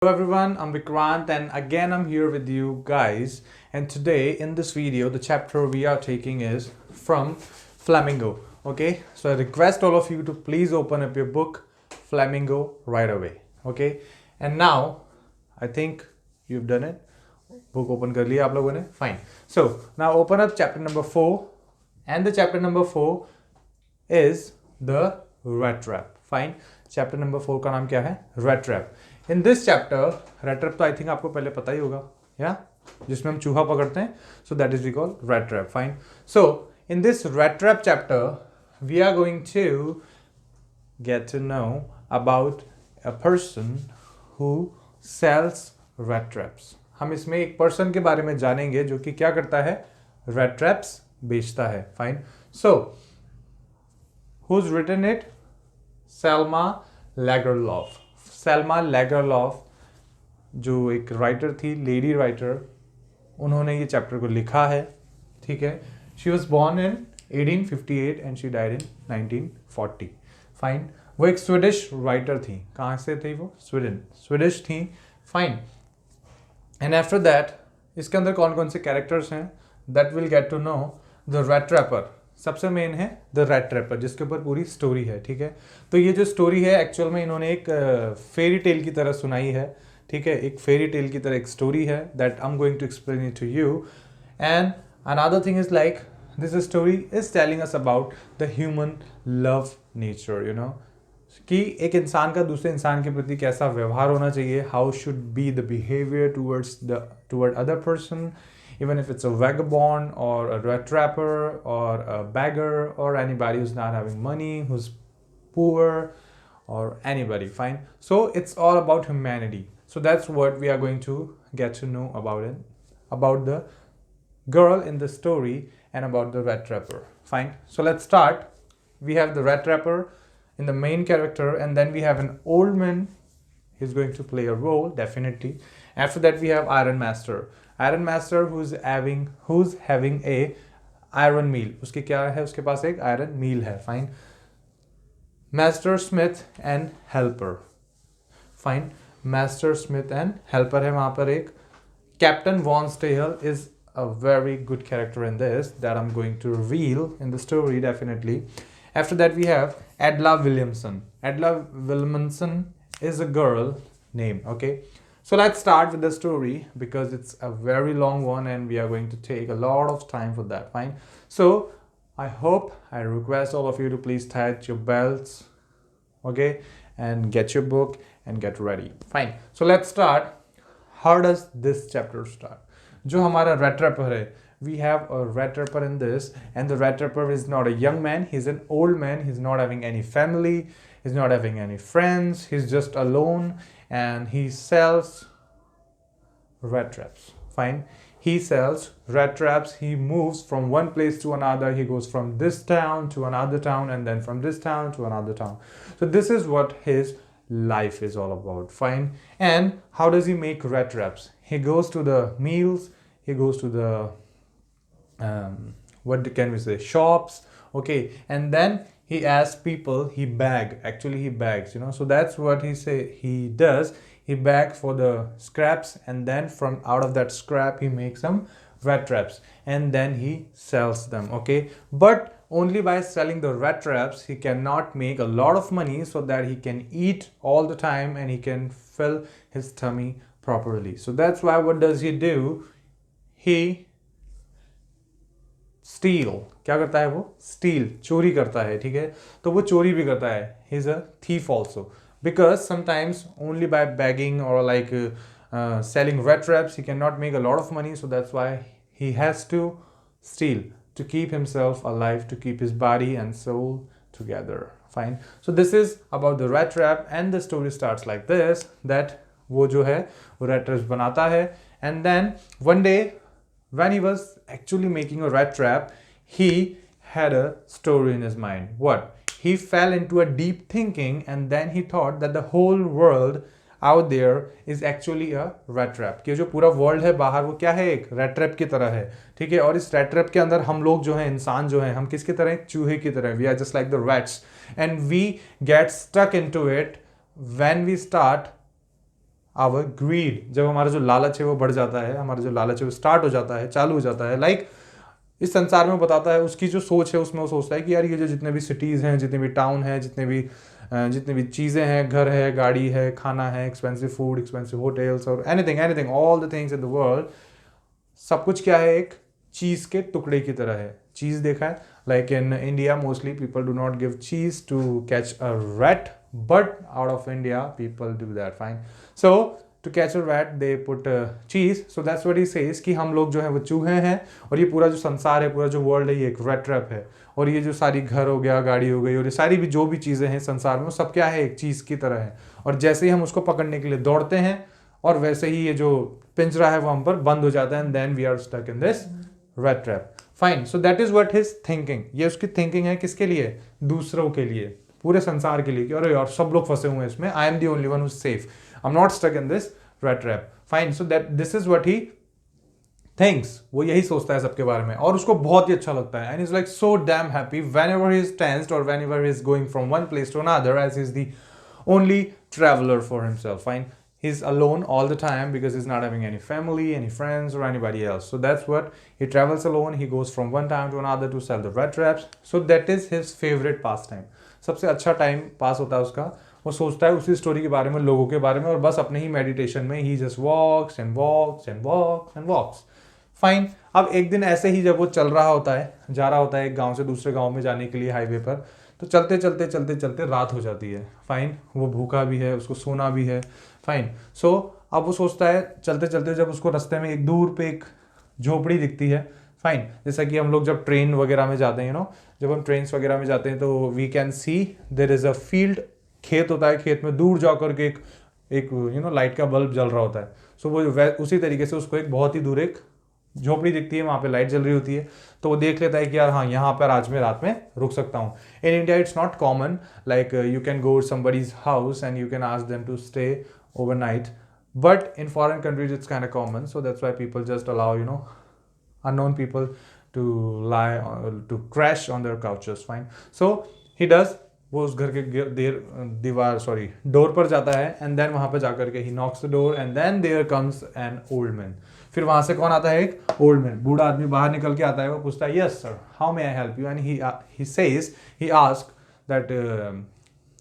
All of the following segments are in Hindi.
Hello everyone, I'm Vikrant and again I'm here with you guys, and today in this video the chapter we are taking is from Flamingo. Okay, so I request all of you to please open up your book Flamingo right away. Okay, and now I think you've done it. Book open कर लिया आप लोगों ने. Fine. So now open up chapter number 4, and the chapter number 4 is the rat trap. Fine. Chapter number 4 का नाम क्या है? Rate trap. In this chapter, rate trap तो आई थिंक आपको पहले पता ही होगा, या जिसमें हम चूहा पकड़ते हैं. So that is we call rat trap. Fine. So in this rat trap chapter we are going to get to know about a person who sells rat traps. हम इसमें एक पर्सन के बारे में जानेंगे जो कि क्या करता है? रेट ट्रैप्स बेचता है. Fine. So who's written it? Selma Lagerlof. Selma Lagerlof जो एक राइटर थी, लेडी राइटर, उन्होंने ये चैप्टर को लिखा है. ठीक है. She was born in 1858 and she died in 1940. Fine. वो एक स्वीडिश राइटर थी. कहाँ से थी वो? स्वीडिश थी. फाइन. एंड आफ्टर दैट इसके अंदर कौन कौन से कैरेक्टर्स हैं that will get to know. The rat trapper सबसे मेन है, द रेट ट्रैपर, जिसके ऊपर पूरी स्टोरी है. ठीक है. तो ये जो स्टोरी है एक्चुअल में इन्होंने एक फेरी टेल की तरह सुनाई है. ठीक है. एक फेरी टेल की तरह एक स्टोरी है that I am going to explain it to you. And another thing is like this story is telling us about the human love nature. You know कि एक इंसान का दूसरे इंसान के प्रति कैसा व्यवहार होना चाहिए. How should be the behaviour toward other person, even if it's a vagabond or a rat trapper or a beggar or anybody who's not having money, who's poor or anybody. Fine. So it's all about humanity. So that's what we are going to get to know about it, about the girl in the story and about the rat trapper. Fine. So let's start. We have the rat trapper in the main character, and then we have an old man. He's going to play a role, definitely. After that we have Iron Master. Iron Master who's having a iron meal. उसके क्या है? उसके पास एक iron meal है. Fine. Master Smith and Helper. Fine. Master Smith and Helper है वहाँ पर एक. Captain Von Stahel is a very good character in this that I'm going to reveal in the story, definitely. After that we have Edla Williamson. Edla Williamson is a girl name. Okay. So let's start with the story because it's a very long one and we are going to take a lot of time for that. Fine. So I request all of you to please tighten your belts, okay, and get your book and get ready. Fine. So let's start. How does this chapter start? जो हमारा rat trapper है, we have a rat trapper in this, and the rat trapper is not a young man, he's an old man. He's not having any family, he's not having any friends, he's just alone, and he sells rat traps. Fine. He sells rat traps. He moves from one place to another. He goes from this town to another town, and then from this town to another town. So this is what his life is all about. Fine. And how does he make rat traps? He goes to the meals, he goes to the what can we say, shops. Okay. And then he asks people, he bags, you know. So that's what he does. He bags for the scraps, and then from out of that scrap he makes some rat traps, and then he sells them. Okay. But only by selling the rat traps he cannot make a lot of money so that he can eat all the time and he can fill his tummy properly. So that's why what does he do? He steel. क्या करता है वो? स्टील, चोरी करता है. ठीक है. तो वो चोरी भी करता है. He is a thief also, because sometimes only by begging or like selling rat traps he cannot make a lot of money. So that's why he has to steal to keep himself alive, to keep his body and soul together. Fine. So this is about the rat trap, and the story starts like this, that वो जो है वो rat traps बनाता है, and then one day when he was actually making a rat trap, he had a story in his mind. What? He fell into a deep thinking, and then he thought that the whole world out there is actually a rat trap. कि जो पूरा वर्ल्ड है बाहर वो क्या है? एक rat trap की तरह है. ठीक है. और इस rat trap के अंदर हम लोग जो हैं, इंसान जो हैं, हम किसकी तरह हैं? चूहे की तरह. We are just like the rats, and we get stuck into it when we start our greed, जब हमारा जो लालच है वो बढ़ जाता है, हमारा जो लालच है वो स्टार्ट हो जाता है, चालू हो जाता है, लाइक इस संसार में बताता है, उसकी जो सोच है उसमें वो सोचता है कि यार ये जो जितने भी सिटीज़ हैं, जितने भी टाउन हैं, जितने भी चीज़ें हैं, घर है, गाड़ी है, खाना है, एक्सपेंसिव फूड, एक्सपेंसिव होटल्स और anything all the things in the world, सब कुछ क्या है, एक चीज़ के टुकड़े की तरह है। चीज़ देखा है, like in India mostly people do not give cheese to catch a rat, but out of India people do that, fine. So to catch a rat they put cheese, so that's what he says कि हम लोग जो है वो चूहे हैं, और ये पूरा जो संसार है, पूरा जो वर्ल्ड है, ये एक रैट ट्रैप है। और ये जो सारी घर हो गया, गाड़ी हो गई, और ये सारी भी जो भी चीज़ें हैं संसार में, वो सब क्या है, एक चीज़ की तरह है। और जैसे ही हम उसको पकड़ने के लिए दौड़ते हैं, और वैसे ही ये जो पिंजरा है वो हम पर बंद हो जाता है, and then we are stuck in this rat trap, fine. So that is what his thinking. ये उसकी थिंकिंग है, किसके लिए, दूसरों के लिए, पूरे संसार के लिए, कि अरे यार सब लोग फंसे हुए हैं इसमें, I am the only one who is safe, I am not stuck in this rat trap, fine. So that this is what he thinks, वो यही सोचता है सबके बारे में, और उसको बहुत ही अच्छा लगता है, and is like so damn happy whenever he is tensed और whenever he is going from one place to another, as he is the only traveler for himself, fine. He's alone all the time because he's not having any family, any friends or anybody else. So that's what he travels alone. He goes from one town to another to sell the red traps. So that is his favorite pastime. सबसे अच्छा टाइम पास होता है उसका, वो सोचता है उसी स्टोरी के बारे में, लोगों के बारे में, और बस अपने ही मेडिटेशन में he just walks and walks and walks and walks, fine. अब एक दिन ऐसे ही जब वो चल रहा होता है, जा रहा होता है एक गांव से दूसरे गांव में जाने के लिए हाईवे पर, तो चलते चलते चलते चलते रात हो जाती है, फाइन। वो भूखा भी है, उसको सोना भी है, फाइन। सो अब वो सोचता है चलते चलते, जब उसको रास्ते में एक दूर पे एक झोपड़ी दिखती है, फाइन। जैसा कि हम लोग जब ट्रेन वगैरह में जाते हैं, जब हम ट्रेन वगैरह में जाते हैं तो we can see there is a field, खेत होता है, खेत में दूर जा करके एक लाइट का बल्ब जल रहा होता है। सो वो उसी तरीके से उसको एक बहुत ही दूर एक झोपड़ी दिखती है, वहाँ पे लाइट जल रही होती है, तो वो देख लेता है कि यार हाँ, यहाँ पर आज मैं रात में रुक सकता हूँ। In India it's not common, like you can go somebody's house and you can ask them to stay overnight, but in foreign countries it's kind of common, so that's why people just allow unknown people to lie to crash on their couches, fine. So he does, वो उस घर के डोर पर जाता है, एंड देन वहां पर जाकर के he knocks the door, and then there comes an old man. फिर वहां से कौन आता है, एक ओल्ड मैन, बूढ़ा आदमी बाहर निकल के आता है। वो पूछता है, yes sir, how may I help you, and he says, he ask that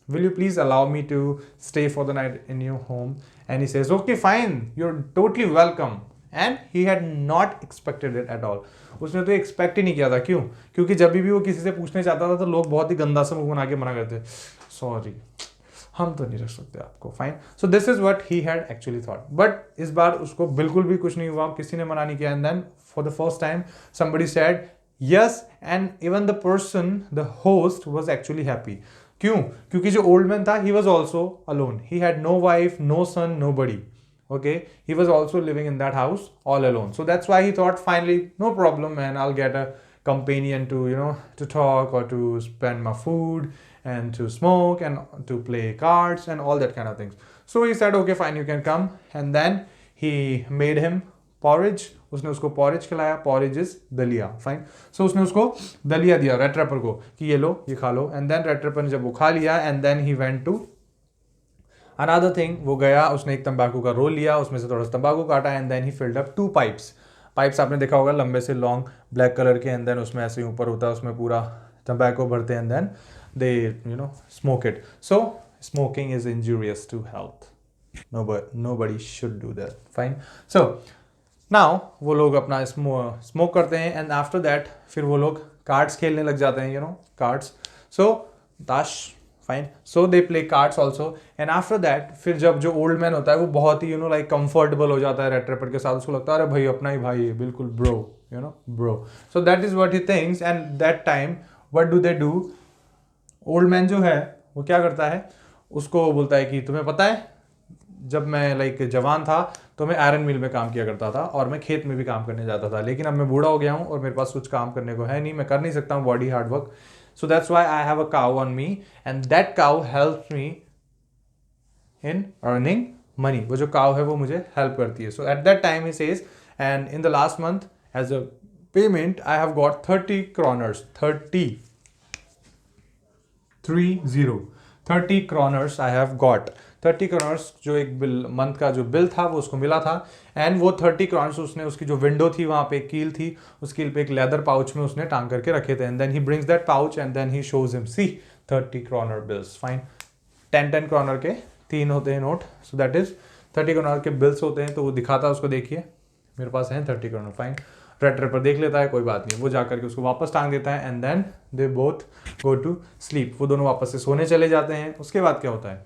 will you please allow me to stay for the night in your home, and he says okay fine, you're totally welcome, and he had not expected it at all. उसने तो एक्सपेक्ट ही नहीं किया था, क्यों, क्योंकि जब भी वो किसी से पूछने चाहता था तो लोग बहुत ही गंदा सा मुंह बना के मना करते, सॉरी हम तो नहीं रख सकते आपको, fine. So this is what he had actually thought, but इस बार उसको बिल्कुल भी कुछ नहीं हुआ, किसी ने मना नहीं किया, and then for the first time somebody said yes, and even the person, the host was actually happy. क्यों, क्योंकि जो ओल्ड मैन था, he was also alone, he had no wife, no son, nobody, okay, he was also living in that house all alone. So that's why he thought, finally, no problem man, I'll get a companion to to talk or to spend my food and to smoke and to play cards and all that kind of things. So he said okay fine, you can come, and then he made him porridge. उसने उसको porridge खिलाया, porridge is दलिया, फाइन। सो उसने उसको दलिया दिया रेड ट्रैपर को कि ये लो, ये खा लो, एंड देन रेड ट्रैपर ने जब वो खा लिया, and then he went to another thing, वो गया, उसने एक तंबाकू का रोल लिया, उसमें से थोड़ा सा तंबाकू काटा, and then he filled up 2 pipes. Pipes आपने देखा होगा, लंबे से लॉन्ग ब्लैक कलर के, एंड देन उसमें ऐसे ऊपर होता है, उसमें पूरा तंबाकू भरते हैं, and then they smoke it. So smoking is injurious to health, nobody should do that, fine. So now वो लोग अपना स्मोक करते हैं, एंड आफ्टर दैट फिर वो लोग कार्ड्स खेलने लग जाते हैं, कार्ड्स, सो ताश, fine. So they play cards also, and after that फिर जब जो ओल्ड मैन होता है वो बहुत ही लाइक कंफर्टेबल हो जाता है रेड ट्रैपर के साथ, उसको लगता है अरे भाई अपना ही भाई है, बिल्कुल bro, bro. So that is what he thinks, and that time what do they do, old man जो है वो क्या करता है, उसको बोलता है कि तुम्हें पता है जब मैं लाइक जवान था तो मैं आयरन मिल में काम किया करता था, और मैं खेत में भी काम करने जाता था, लेकिन अब मैं बूढ़ा हो गया हूँ और मेरे पास कुछ काम करने को है नहीं, मैं कर नहीं सकता हूँ body hard work, so that's why I have a cow on me, and that cow helps me in earning money. वो जो काउ है वो मुझे हेल्प करती है। So at that time he says, and in the last month as a payment I have got 30 kroners, 30 kroners I have got. 30 kroners जो एक बिल मंथ का जो बिल था वो उसको मिला था, एंड वो 30 क्रॉनर्स उसने उसकी जो विंडो थी वहाँ पे एक कील थी, उस कील पे एक लेदर पाउच में उसने टांग करके रखे थे, and then he brings that pouch and then he shows him, see 30 kroner bills, fine. 10 kroner के 3 होते हैं note, so that is 30 kroner के बिल्स होते हैं, तो वो दिखाता है उसको, देखिए मेरे पास है 30 क्रॉनर, फाइन। रेड ट्रैपर देख लेता है, कोई बात नहीं, वो जाकर के उसको वापस टांग देता है, and then they both go to sleep, वो दोनों वापस से सोने चले जाते हैं। उसके बाद क्या होता है,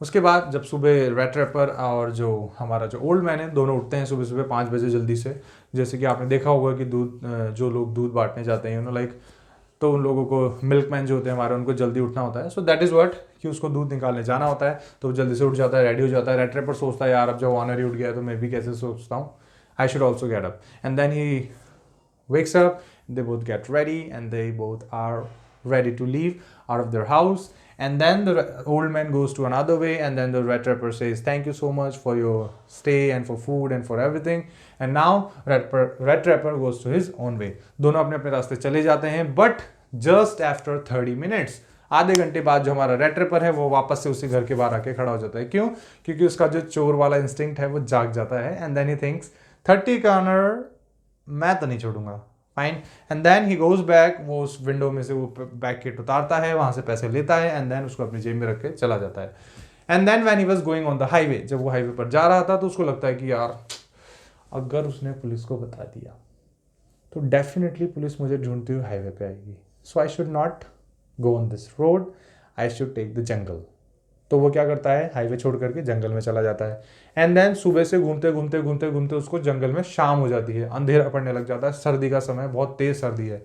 उसके बाद जब सुबह रेड ट्रैपर और जो हमारा जो ओल्ड मैन है दोनों उठते हैं सुबह सुबह 5 बजे जल्दी से। जैसे कि आपने देखा होगा कि दूध जो लोग दूध बांटने जाते हैं लाइक, तो उन लोगों को मिल्कमैन जो होते हैं हमारे, उनको जल्दी उठना होता है, सो दैट इज़ व्हाट कि उसको दूध निकालने जाना होता है, तो वो जल्दी से उठ जाता है, रेडी हो जाता है। रेड ट्रैपर सोचता है यार अब जब ऑनर ही उठ गया है तो मैं भी कैसे सोचता हूँ, I should also get up, and then he wakes up, they both get ready and they both are ready to leave out of their house, and then the old man goes to another way, and then the red trapper says thank you so much for your stay and for food and for everything, and now red trapper goes to his own way, दोनों अपने अपने रास्ते चले जाते हैं, but just after 30 minutes, आधे घंटे बाद जो हमारा रेड ट्रैपर है वो वापस से उसी घर के बाहर आके खड़ा हो जाता है। क्यों? क्योंकि उसका जो चोर वाला इंस्टिंक्ट है वो जाग जाता है, and then he thinks 30 corner मैं तो नहीं छोड़ूंगा, fine, and then he goes back, वो उस विंडो में से वो बैक किट उतारता है, वहां से पैसे लेता है, एंड देन उसको अपनी जेब में रख के चला जाता है। And then when he was going on the highway, जब वो हाईवे पर जा रहा था तो उसको लगता है कि यार अगर उसने पुलिस को बता दिया तो डेफिनेटली पुलिस मुझे ढूंढती हुई हाईवे पे आएगी, so I should not go on this road, I should take the jungle. तो वो क्या करता है, हाईवे छोड़ करके जंगल में चला जाता है, एंड देन सुबह से घूमते घूमते घूमते घूमते उसको जंगल में शाम हो जाती है, अंधेरा पड़ने लग जाता है, सर्दी का समय, बहुत तेज सर्दी है,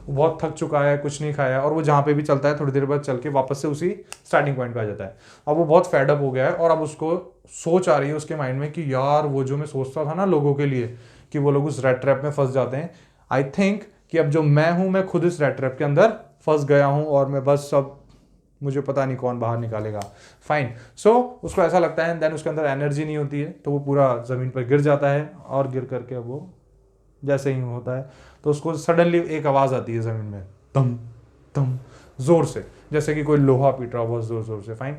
वो बहुत थक चुका है, कुछ नहीं खाया, और वो जहाँ पे भी चलता है थोड़ी देर बाद चल के वापस से उसी स्टार्टिंग पॉइंट पे आ जाता है। अब वो बहुत फेडअप हो गया है, और अब उसको सोच आ रही है उसके माइंड में कि यार वो जो मैं सोचता था ना लोगों के लिए कि वो लोग उस रेड ट्रैप में फंस जाते हैं, आई थिंक कि अब जो मैं हूँ मैं खुद इस रेड ट्रैप के अंदर फंस गया हूँ, और मैं बस अब मुझे पता नहीं कौन बाहर निकालेगा, फाइन। सो उसको ऐसा लगता है, देन उसके अंदर एनर्जी नहीं होती है, तो वो पूरा ज़मीन पर गिर जाता है, और गिर करके अब वो जैसे ही होता है तो उसको सडनली एक आवाज़ आती है ज़मीन में, दम दम, ज़ोर से, जैसे कि कोई लोहा पीट रहा हो बहुत ज़ोर ज़ोर से, फाइन।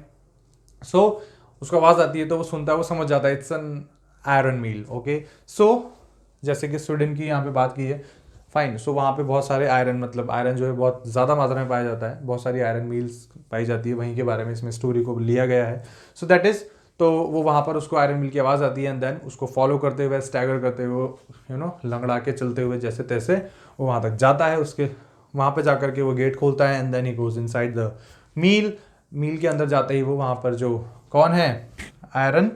सो उसको आवाज़ आती है तो वो सुनता है, वो समझ जाता है it's an iron mill, okay. So जैसे कि स्वीडन की यहाँ पे बात की है, फाइन, सो वहाँ पे बहुत सारे आयरन, मतलब आयरन जो है बहुत ज़्यादा मात्रा में पाया जाता है, बहुत सारी आयरन मील्स पाई जाती है, वहीं के बारे में इसमें स्टोरी को लिया गया है, सो दैट इज़, तो वो वहाँ पर उसको आयरन मिल की आवाज़ आती है, एंड देन उसको फॉलो करते हुए, स्टैगर करते हुए, लंगड़ा के चलते हुए जैसे तैसे वो वहाँ तक जाता है, उसके वहाँ पर जाकर के वो गेट खोलता है, and then he goes inside the mill के अंदर जाते ही वो वहाँ पर जो कौन है, iron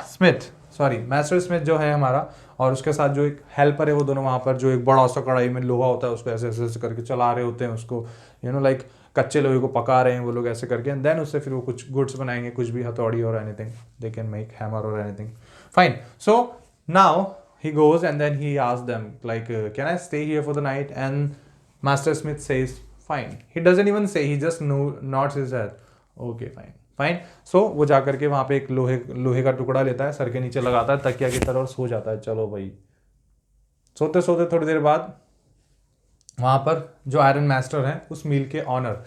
Smith, sorry master Smith जो है हमारा, और उसके साथ जो एक हेल्पर है, वो दोनों वहाँ पर जो एक बड़ा सा कढ़ाई में लोहा होता है उसको ऐसे ऐसे करके चला रहे होते हैं, उसको लाइक कच्चे लोहे को पका रहे हैं वो लोग ऐसे करके, एंड देन उससे फिर वो कुछ गुड्स बनाएंगे, कुछ भी, हथौड़ी और anything, they can make hammer और anything, fine. So now he goes and then he asks them like can I stay here for the night, and Master Smith says fine, he doesn't even say, he just nods his head, okay fine fine. So वो जाकर के वहाँ पे एक लोहे का टुकड़ा लेता है, सर के नीचे लगाता है तकिया की तरह, और सो जाता है। चलो भाई, सोते सोते थोड़ी देर बाद वहाँ पर जो आयरन मास्टर है उस मील के ऑनर,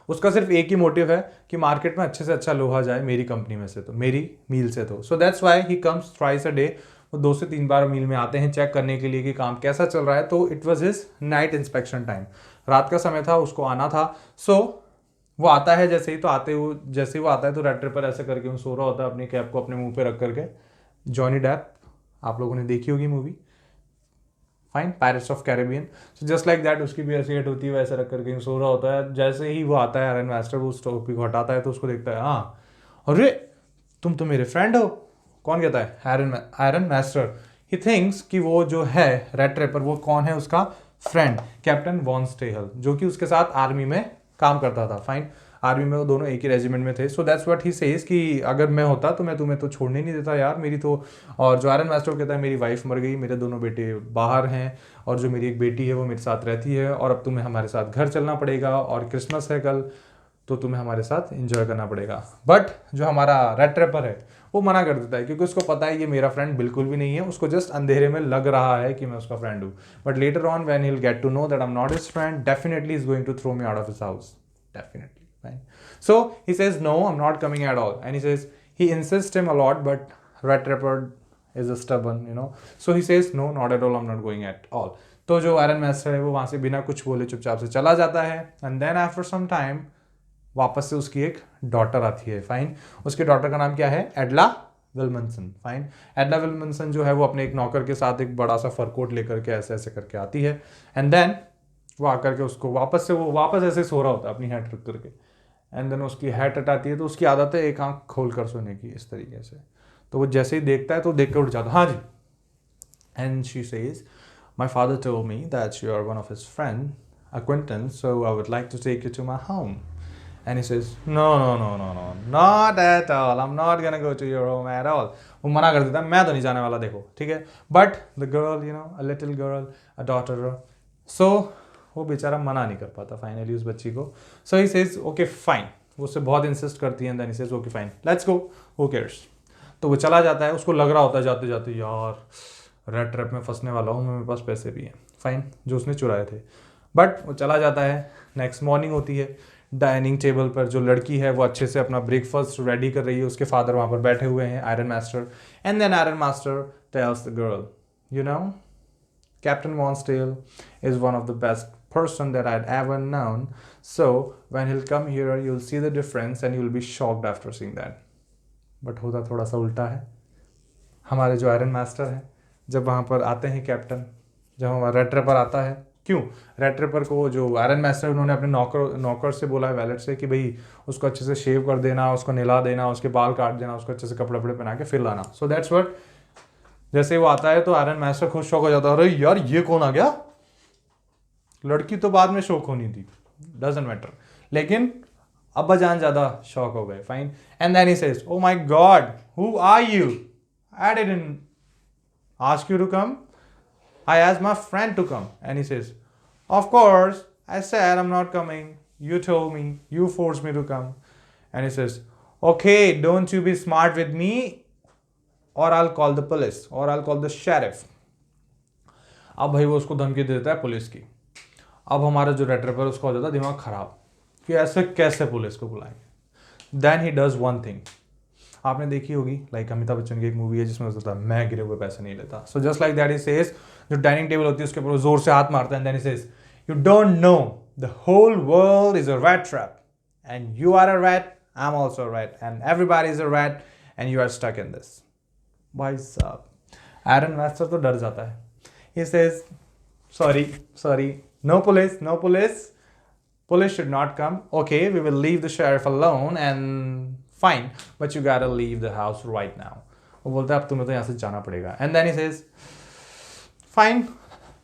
उसका सिर्फ एक ही मोटिव है कि मार्केट में अच्छे से अच्छा लोहा जाए मेरी कंपनी में से, तो मेरी मील से, तो so that's why he comes thrice a day, वो 2 से 3 बार मील में आते हैं चेक करने के लिए कि काम कैसा चल रहा है। तो it was his night inspection time, रात का समय था, उसको आना था। सो वो आता है, जैसे ही वो आता है तो रेड ट्रैपर ऐसे करके वो सो रहा होता है, अपनी कैप को अपने मुंह पे रख करके, जॉनी डेप, आप लोगों ने देखी होगी movie, fine, pirates of Caribbean, so just like that उसकी भी ऐसी हेट होती है, वैसे रख करके सो रहा होता है। जैसे ही वो आता है आयरन मास्टर, वो उस टॉपिक को हटाता है तो उसको देखता है, हाँ अरे तुम तो मेरे फ्रेंड हो। कौन कहता है? Iron master. ही थिंक्स कि वो जो है रेड ट्रैपर, वो कौन है, उसका फ्रेंड कैप्टन वॉन स्टेहल, जो कि उसके साथ आर्मी में काम करता था, फाइन, आर्मी में वो दोनों एक ही रेजिमेंट में थे। सो दैट्स व्हाट ही सेज कि अगर मैं होता तो मैं तुम्हें तो छोड़ने नहीं देता यार, मेरी तो, और जो आयरन मास्टर कहता है मेरी वाइफ मर गई, मेरे दोनों बेटे बाहर हैं, और जो मेरी एक बेटी है वो मेरे साथ रहती है, और अब तुम्हें हमारे साथ घर चलना पड़ेगा, और क्रिसमस है कल, तो तुम्हें हमारे साथ एंजॉय करना पड़ेगा। बट जो हमारा रेड ट्रैपर है वो मना कर देता है, क्योंकि उसको पता है ये मेरा फ्रेंड बिल्कुल भी नहीं है, उसको जस्ट अंधेरे में लग रहा है कि मैं उसका फ्रेंड हूँ, but later on when he will get to know that I am not his friend, definitely is going to throw me out of his house, definitely, fine. So he says, no, I'm not coming at all. And he says, he insists him a lot, but Rat Trapper is a stubborn, you know. So he says, no, not at all, I'm not going at all. तो जो आयरन मास्टर है वो वहाँ से बिना कुछ बोले चुपचाप से चला जाता है. And then after some time वापस से उसकी एक डॉटर आती है. फाइन. उसके डॉटर का नाम क्या है? एडला विल्मनसन. फाइन. एडला विल्मनसन जो है वो अपने एक नौकर के साथ एक बड़ा सा फर कोट लेकर के ऐसे ऐसे करके आती है. एंड देन वो आकर के उसको वापस ऐसे सो रहा होता है अपनी हैट रख करके. एंड देन उसकी हैट हटाती है. तो उसकी आदत है एक आंख खोल कर सोने की इस तरीके से. तो वो जैसे ही देखता है तो देख कर उठ जाता है. हाँ जी. And she says, my father told me that you are one of his acquaintance, so I would like to take you to my home. And he says, no, not at all, I'm not gonna go to your home at all. वो मना कर देता है, मैं तो नहीं जाने वाला, देखो, ठीक है. But the girl, you know, a little girl, a daughter, so वो बेचारा मना नहीं कर पाता फाइनली उस बच्ची को. So he says, okay fine. वो उससे बहुत इंसिस्ट करती है. And then he says, okay fine, let's go, who cares. तो वो चला जाता है. उसको लग रहा होता है जाते जाते, यार रेड ट्रैप में फंसने वाला हूँ, मेरे पास पैसे भी हैं. फाइन. जो उसने चुराए थे. बट वो चला जाता है. नेक्स्ट मॉर्निंग होती है. डाइनिंग टेबल पर जो लड़की है वो अच्छे से अपना ब्रेकफास्ट रेडी कर रही है. उसके फादर वहाँ पर बैठे हुए हैं, iron master. And then iron master tells the girl, you know, captain Vonstel is one of the best person that I'd ever known. So when he'll come here, you'll see the difference and you'll be shocked after seeing that. But होता थोड़ा सा उल्टा है. हमारे जो आयरन मास्टर है, जब वहाँ पर आते हैं कैप्टन, जब हमारा रेड ट्रैपर आता है, क्यों रेड ट्रैपर को जो आयरन मास्टर उन्होंने अपने नौकर से बोला है, वैलेट से, कि भाई उसको अच्छे से शेव कर देना, उसको नहला देना, उसके बाल काट देना, उसको अच्छे से कपड़े पहना के फिर लाना. सो दैट्स व्हाट. जैसे वो आता है तो आयरन मास्टर खुश शौक हो जाता है, अरे यार ये कौन आ गया. लड़की तो बाद में शौक होनी थी, डजंट मैटर, लेकिन अब्बा जान ज्यादा शौक हो गए. Fine. And then he says, oh my god, who are you? I didn't ask you to come. I asked my friend to come. And he says, of course, I said I'm not coming. You told me, you forced me to come. And he says, okay, don't you be smart with me or I'll call the police or I'll call the sheriff. अब भाई वो उसको धमकी दे देता है पुलिस की. अब हमारा जो रेड ट्रैपर उसका हो जाता है दिमाग खराब कि ऐसे कैसे पुलिस को बुलाएंगे. Then he does one thing. आपने देखी होगी, लाइक अमिताभ बच्चन की एक मूवी है जिसमें होता है, मैं गिरे हुए पैसे नहीं लेता. So just like that he says, जो डाइनिंग टेबल होती है उसके ऊपर जोर से हाथ मारता है. And then he says, you don't know the whole world is a rat trap and you are a rat, I am also a rat and everybody is a rat and you are stuck in this. भाई साहब, आयरन मास्टर तो डर जाता है. He says, sorry, no police, police should not come. Okay, we will leave the sheriff alone and fine, but you gotta leave the house right now. वो बोलता है अब तुम्हें तो यहाँ से जाना पड़ेगा. And then he says, fine,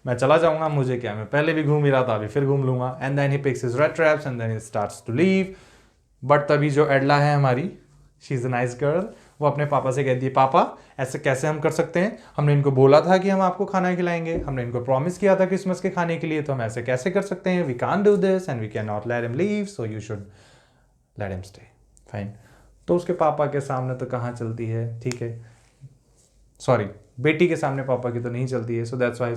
मैं चला जाऊंगा, मुझे क्या, मैं पहले भी घूम ही रहा था, अभी फिर घूम लूंगा. And then he picks his rat traps and then he starts to leave. But तभी जो एडला है हमारी, she is a nice girl, वो अपने पापा से कहती है, पापा ऐसे कैसे हम कर सकते हैं, हमने इनको बोला था कि हम आपको खाना खिलाएंगे, हमने इनको प्रॉमिस किया था क्रिसमस के खाने के लिए, तो हम ऐसे कैसे कर सकते हैं, we can't do this and we can not let him leave, so you should let him stay. Fine. तो उसके पापा के सामने तो कहाँ चलती है, ठीक है, सॉरी, बेटी के सामने पापा की तो नहीं चलती है. सो that's why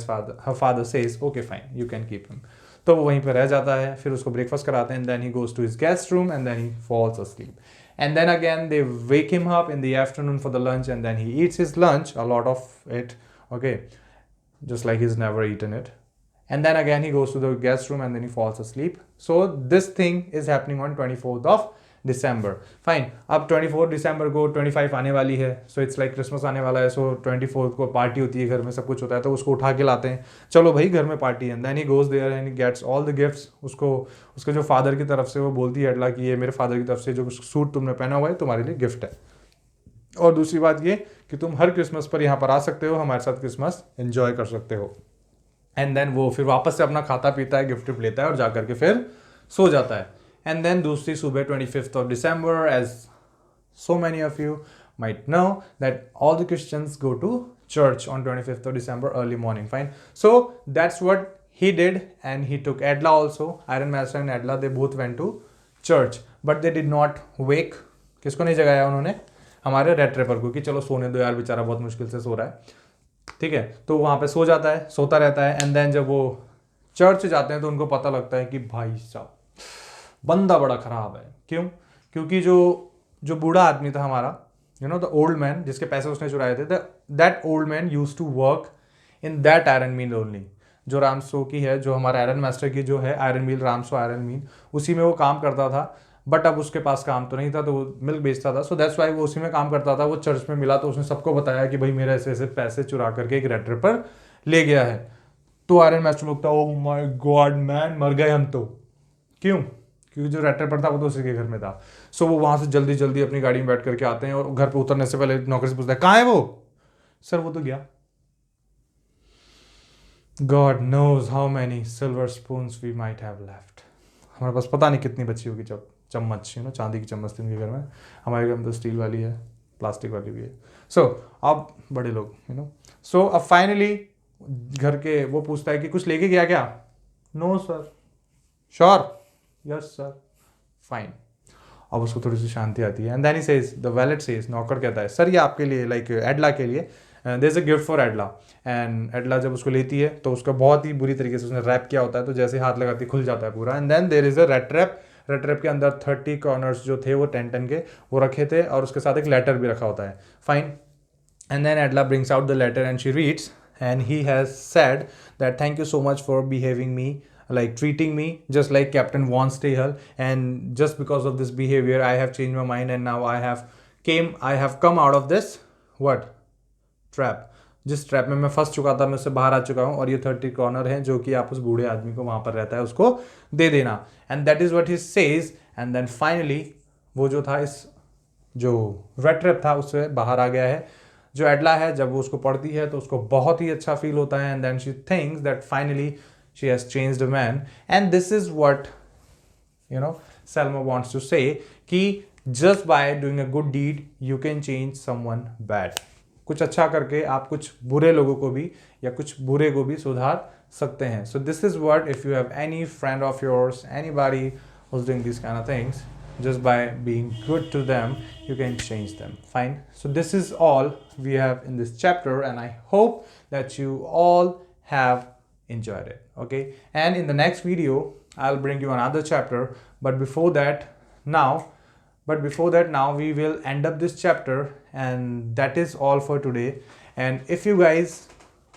her father says, okay fine, you can keep him. तो वो वहीं पर रह जाता है. फिर उसको ब्रेकफास्ट कराते हैं. And then he goes to his guest room and then he falls asleep. And then again they wake him up in the afternoon for the lunch and then he eats his lunch, a lot of it, okay, just like he's never eaten it. And then again he goes to the guest room and then he falls asleep. So this thing is happening on 24th of December. Fine. अब 24 December को 25 आने वाली है. So it's like Christmas आने वाला है. So 24th को पार्टी होती है, घर में सब कुछ होता है, तो उसको उठा के लाते हैं, चलो भाई घर में पार्टी है. Then he goes there and he gets all the gifts. उसके जो फादर की तरफ से वो बोलती है एडला कि ये मेरे फादर की तरफ से जो सूट तुमने पहना हुआ है तुम्हारे लिए गिफ्ट है. और दूसरी बात ये कि तुम हर क्रिसमस पर यहाँ पर आ सकते हो, हमारे साथ क्रिसमस एंजॉय कर सकते हो. एंड देन वो फिर वापस से अपना खाता पीता है, गिफ्ट लेता है और जाकर के फिर सो जाता है. And then दूसरी सुबह 25th of December, as so many of you might know, that all the Christians go to church on 25th of December early morning. Fine. So that's what he did, and he took Edla also. Iron Master and Edla, they both went to church, but they did not wake. किसको नहीं जगाया उन्होंने? हमारे रेड ट्रैपर को, कि चलो सोने दो यार, बेचारा बहुत मुश्किल से सो रहा है. ठीक है, तो वहाँ पे सो जाता है, सोता रहता है. एंड देन जब वो चर्च जाते हैं तो उनको पता लगता है कि भाई साहब बंदा बड़ा खराब है. क्यों? क्योंकि जो जो बूढ़ा आदमी था हमारा, you know the old man जिसके पैसे उसने चुराए थे, that old man use to work in that iron mill only. जो रामसो की है, जो हमारा आयरन मास्टर की जो है आयरन मिल, रामसो आयरन मिल, उसी में वो काम करता था। बट अब उसके पास काम तो नहीं था, तो वो मिल्क बेचता था, सो दैट्स वाई वो उसी में काम करता था। वो चर्च में मिला तो उसने सबको बताया कि भाई मेरे ऐसे ऐसे पैसे चुरा करके एक रेड ट्रिपर ले गया है। तो आयरन मास्टर लोग था, ओ माय गॉड मैन, मर गए हम तो। क्यों? क्योंकि जो रेड ट्रिपर था वो तो उसी के घर में था। सो वो वहां से जल्दी जल्दी अपनी गाड़ी में बैठ करके आते हैं और घर पे उतरने से पहले नौकर से पूछता है कहाँ है वो? सर वो तो गया। God knows how many silver spoons we might have left. हमारे पास पता नहीं कितनी बची होगी जब चम्मच, यू नो, चांदी की चम्मच थी उनके घर में। हमारे घर में तो स्टील वाली है, प्लास्टिक वाली भी है। सो अब बड़े लोग, यू नो, सो अब फाइनली घर के वो पूछता है कि कुछ लेके गया क्या? No sir. Sure? Yes sir. Fine. अब उसको थोड़ी सी शांति आती है, and then he says, the valet says, नौकर कहता है सर ये आपके लिए, लाइक एडला के लिए, there is a gift for Edla. And Edla जब उसको लेती है तो उसका बहुत ही बुरी तरीके से उसने रैप किया होता है, तो जैसे हाथ लगाती खुल जाता है पूरा। And then there is a rat trap. Rat trap के अंदर 30 कॉर्नर्स जो थे वो 10 के वो रखे थे, और उसके साथ एक लेटर भी रखा होता है। Fine. And then Adla brings out the letter and she reads, and he has said that thank you so much for behaving me, like treating me just like Captain Von Stahel, and just because of this behavior I have changed my mind and now I have come out of this what trap. जिस ट्रैप में मैं फंस चुका था मैं उससे बाहर आ चुका हूँ, और ये 30 कॉर्नर हैं जो कि आप उस बूढ़े आदमी को वहां पर रहता है उसको दे देना। And that is what he says. And then finally वो जो था इस जो रेड ट्रैप था उससे बाहर आ गया है। जो एडला है जब वो उसको पढ़ती है तो उसको बहुत ही अच्छा फील होता है, and then she thinks that finally she has changed a man. And this is what you know Selma wants to say, कि just by doing a good deed you can change someone bad. कुछ अच्छा करके आप कुछ बुरे लोगों को भी या कुछ बुरे को भी सुधार सकते हैं। So this is what, if you have any friend of yours, anybody who's doing these kind of things, just by being good to them you can change them. Fine. So this is all we have in this chapter, and I hope that you all have enjoyed it. Okay, and in the next video I'll bring you another chapter, but before that now we will end up this chapter, and that is all for today. And if you guys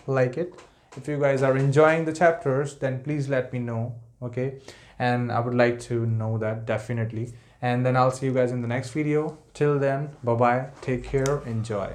like it, if you guys are enjoying the chapters, then please let me know. Okay, and I would like to know that definitely. And then I'll see you guys in the next video. Till then, bye bye, take care, enjoy.